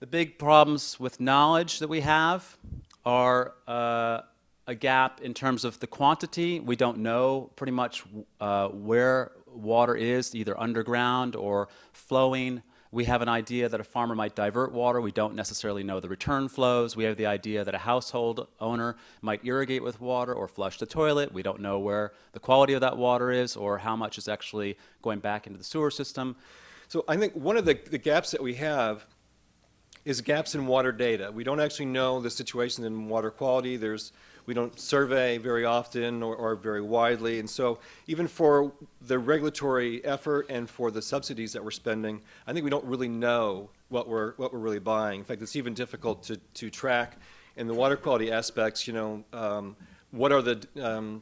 The big problems with knowledge that we have are a gap in terms of the quantity. We don't know pretty much where water is, either underground or flowing. We have an idea that a farmer might divert water. We don't necessarily know the return flows. We have the idea that a household owner might irrigate with water or flush the toilet. We don't know where the quality of that water is or how much is actually going back into the sewer system. So I think one of the gaps that we have is gaps in water data. We don't actually know the situation in water quality. We don't survey very often or very widely. And so even for the regulatory effort and for the subsidies that we're spending, I think we don't really know what we're really buying. In fact, it's even difficult to track in the water quality aspects, what are the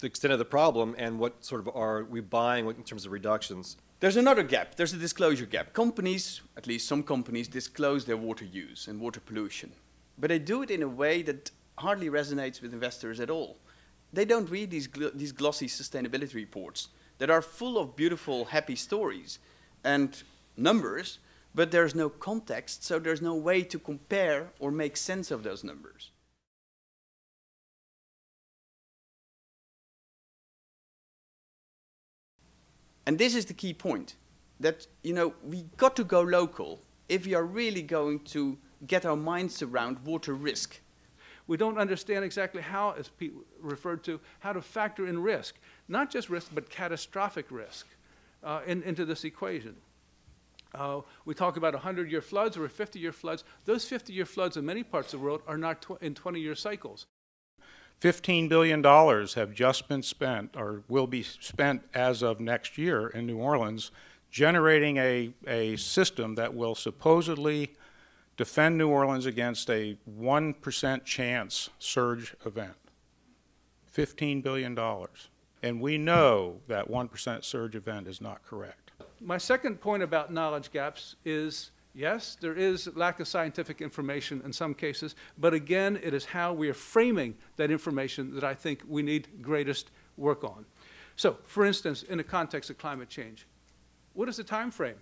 extent of the problem and what sort of are we buying in terms of reductions. There's another gap. There's a disclosure gap. Companies, at least some companies, disclose their water use and water pollution. But they do it in a way that hardly resonates with investors at all. They don't read these glossy sustainability reports that are full of beautiful, happy stories and numbers, but there's no context, so there's no way to compare or make sense of those numbers. And this is the key point, that we got to go local if we are really going to get our minds around water risk. We don't understand exactly how, as Pete referred to, how to factor in risk, not just risk, but catastrophic risk into this equation. We talk about 100-year floods or 50-year floods. Those 50-year floods in many parts of the world are not in 20-year cycles. $15 billion have just been spent, or will be spent as of next year in New Orleans, generating a system that will supposedly defend New Orleans against a 1% chance surge event. $15 billion. And we know that 1% surge event is not correct. My second point about knowledge gaps is, yes, there is lack of scientific information in some cases, but again, it is how we are framing that information that I think we need greatest work on. So, for instance, in the context of climate change, what is the time frame?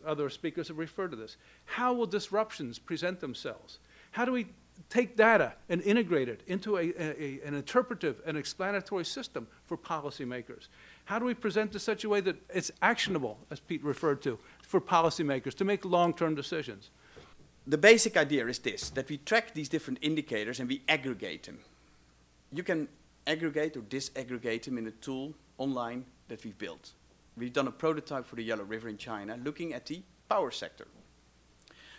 Other speakers have referred to this. How will disruptions present themselves? How do we take data and integrate it into an interpretive and explanatory system for policymakers? How do we present in such a way that it's actionable, as Pete referred to, for policymakers to make long-term decisions? The basic idea is this, that we track these different indicators and we aggregate them. You can aggregate or disaggregate them in a tool online that we've built. We've done a prototype for the Yellow River in China looking at the power sector.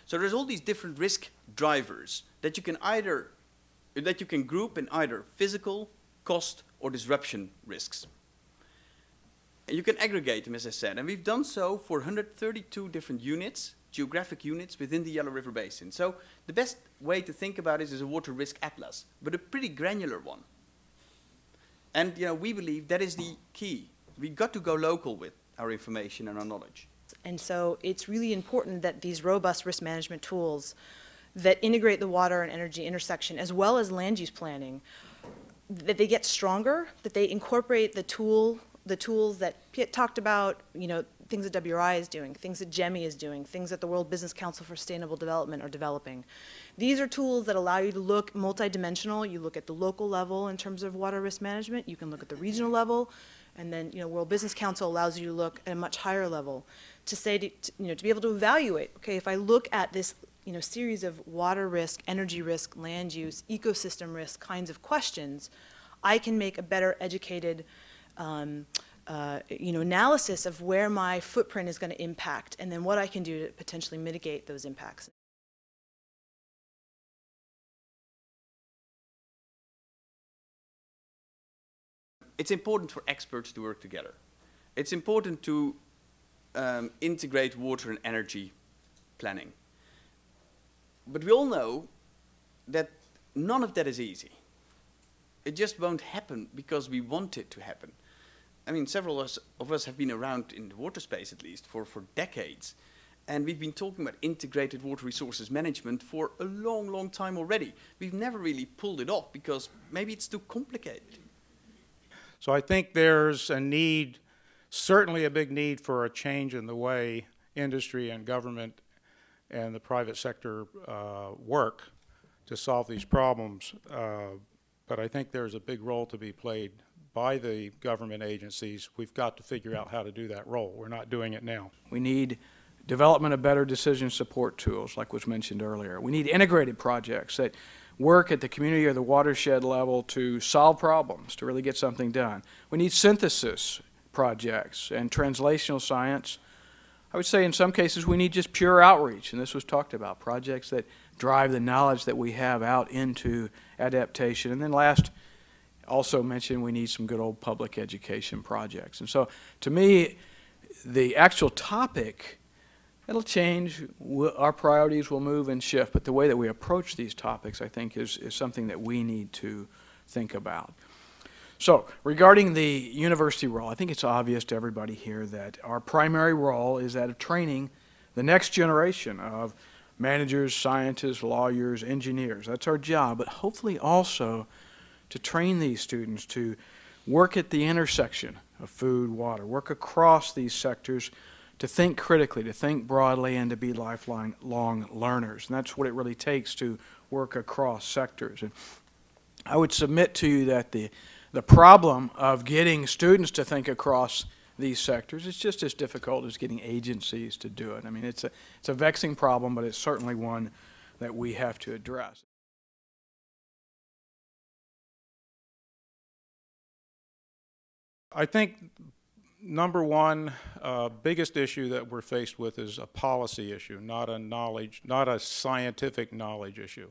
So there's all these different risk drivers that you can group in either physical, cost, or disruption risks. And you can aggregate them, as I said, and we've done so for 132 different units, geographic units within the Yellow River Basin. So the best way to think about it is a water risk atlas, but a pretty granular one. And we believe that is the key. We've got to go local with our information and our knowledge. And so it's really important that these robust risk management tools that integrate the water and energy intersection as well as land use planning, that they get stronger, that they incorporate the tools that Piet talked about, things that WRI is doing, things that GEMI is doing, things that the World Business Council for Sustainable Development are developing. These are tools that allow you to look multidimensional. You look at the local level in terms of water risk management. You can look at the regional level. And then, World Business Council allows you to look at a much higher level to say, to be able to evaluate, okay, if I look at this, series of water risk, energy risk, land use, ecosystem risk kinds of questions, I can make a better educated, analysis of where my footprint is going to impact and then what I can do to potentially mitigate those impacts. It's important for experts to work together. It's important to integrate water and energy planning. But we all know that none of that is easy. It just won't happen because we want it to happen. I mean, several of us have been around in the water space, at least, for decades. And we've been talking about integrated water resources management for a long, long time already. We've never really pulled it off because maybe it's too complicated. So I think there's a need, certainly a big need for a change in the way industry and government and the private sector work to solve these problems. But I think there's a big role to be played by the government agencies. We've got to figure out how to do that role. We're not doing it now. We need development of better decision support tools, like was mentioned earlier. We need integrated projects that work at the community or the watershed level to solve problems, to really get something done. We need synthesis projects and translational science. I would say in some cases we need just pure outreach, and this was talked about, projects that drive the knowledge that we have out into adaptation. And then last, also mentioned we need some good old public education projects. And so to me, the actual topic, it'll change, our priorities will move and shift, but the way that we approach these topics, I think, is something that we need to think about. So, regarding the university role, I think it's obvious to everybody here that our primary role is that of training the next generation of managers, scientists, lawyers, engineers. That's our job, but hopefully also to train these students to work at the intersection of food, water, work across these sectors, to think critically, to think broadly, and to be lifelong learners. And that's what it really takes to work across sectors. And I would submit to you that the problem of getting students to think across these sectors is just as difficult as getting agencies to do it. I mean, it's a vexing problem, but it's certainly one that we have to address. I think number one, biggest issue that we're faced with is a policy issue, not a scientific knowledge issue.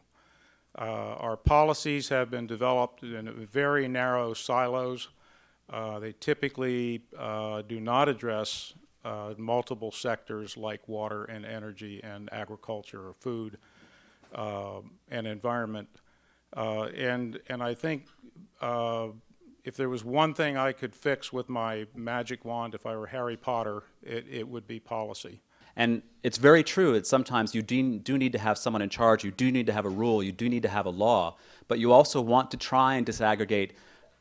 Our policies have been developed in very narrow silos. They typically do not address multiple sectors like water and energy and agriculture or food and environment. And I think if there was one thing I could fix with my magic wand, if I were Harry Potter, it would be policy. And it's very true that sometimes you do need to have someone in charge, you do need to have a rule, you do need to have a law, but you also want to try and disaggregate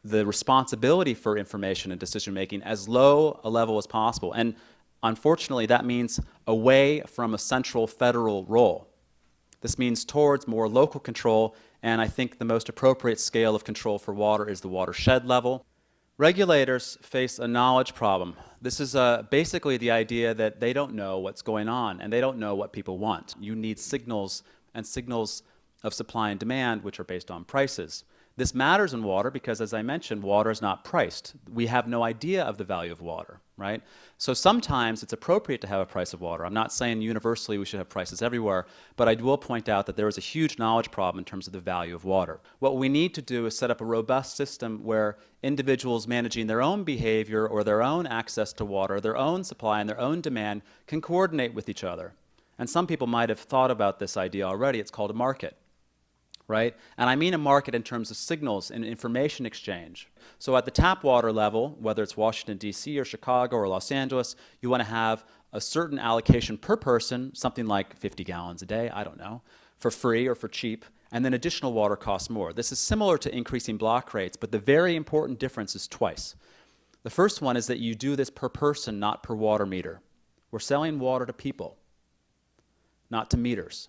the responsibility for information and decision making as low a level as possible. And unfortunately, that means away from a central federal role. This means towards more local control, and I think the most appropriate scale of control for water is the watershed level. Regulators face a knowledge problem. This is basically the idea that they don't know what's going on and they don't know what people want. You need signals and signals of supply and demand, which are based on prices. This matters in water because, as I mentioned, water is not priced. We have no idea of the value of water, right? So sometimes it's appropriate to have a price of water. I'm not saying universally we should have prices everywhere, but I will point out that there is a huge knowledge problem in terms of the value of water. What we need to do is set up a robust system where individuals managing their own behavior or their own access to water, their own supply and their own demand can coordinate with each other. And some people might have thought about this idea already. It's called a market. Right? And I mean a market in terms of signals and information exchange. So at the tap water level, whether it's Washington, D.C. or Chicago or Los Angeles, you want to have a certain allocation per person, something like 50 gallons a day, I don't know, for free or for cheap, and then additional water costs more. This is similar to increasing block rates, but the very important difference is twice. The first one is that you do this per person, not per water meter. We're selling water to people, not to meters.